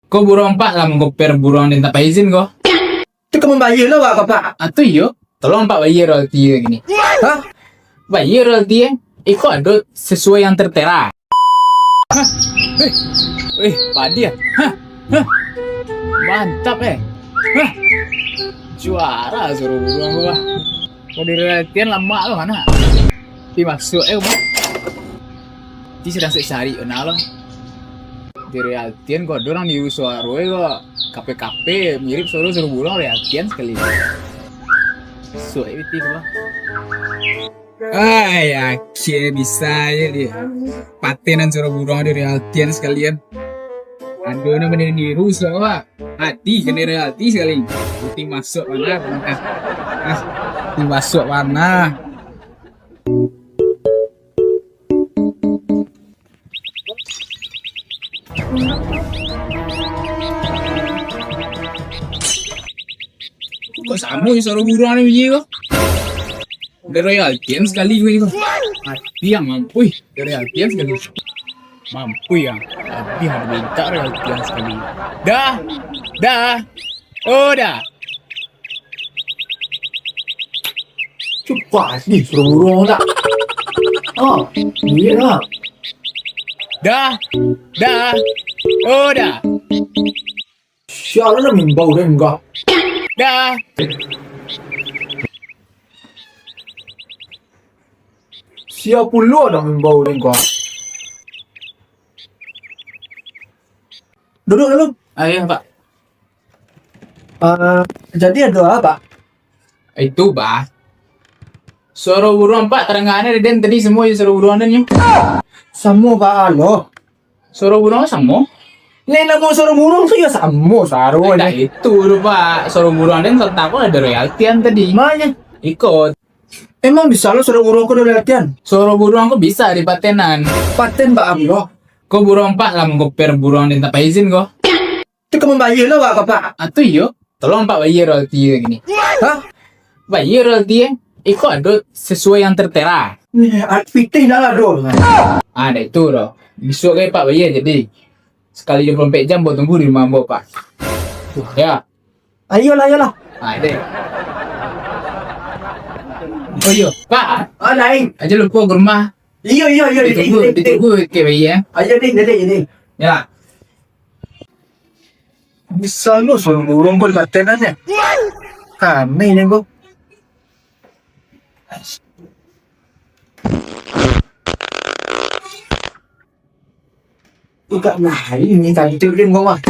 Kau burung pak lah mengkoper burung dan tak izin kau. Itu kamu bayar lah Pak Pak. Atau yo, tolong pak bayar royalti gini. Hah? Bayar royalti ikut ada sesuai yang tertera. Wih, padi ya? Mantap Hah? Juara suruh burung gua. Mau direlatian lama lo mana? Dimasuk Bang. Di sedang cari lo. Direlatian kok orang di usuaroe kok KP mirip suruh burung relatian sekali. So itu Bang. Akhirnya bisa ya dia. Patenan suruh burung di relatian sekalian. Aduh, ini bener di rusuh Pak. Hati kena realti sekali. Putih masuk mana? Putih masuk mana? Kok sama ya suruh burung ini biji kok? Udah realtian sekali gue kok. Hati yang mampu realtian sekali. Mampu ya, tapi harus minta realtian sekali. Dah. Oh dah. Cepat nih suruh burung tak. Oh, iya lah. Dah. Oh dah. Siapa nak mimbau dia enggak? Dah. Siapa pula nak mimbau dia enggak? Duduk. Ayo Pak. Jadi ada apa? Itu Pak. Suara burung Pak terenggane dan tadi semua ya suara burung dan yuk. Sama Pak Alo. Suara burung sama. Nela mau suruh burung tu ya sama saru Nah itu loh Pak. Suara burung dan serta aku ada royaltian tadi. Mana? Ikut. Emang bisa lo suruh burung aku udah latihan? Suara burung aku bisa di patenan. Paten Pak Alo. Kau burung Pak lah mengkoper burung dan tak izin kau. Itu kamu bayar lah Pak Pak. Atau yo, tolong Pak bayar royalti gini. Hah? Bayar royalti ikut ada sesuai yang tertera. Nih, fitih dah lah dong. Ada itu loh. Besok kayak Pak bayar jadi. Sekali 24 jam buat tunggu di rumah Pak. Ya. Ayolah. Ada. Oh iya, Pak. Lain. Aja lupa ke rumah. Iya. Ditunggu ke bayar. Ayo ding. Ya. Bisa lo suruh burung kau patenannya. Kami ni kau. Ikat lain ni tadi tu dia kau mah.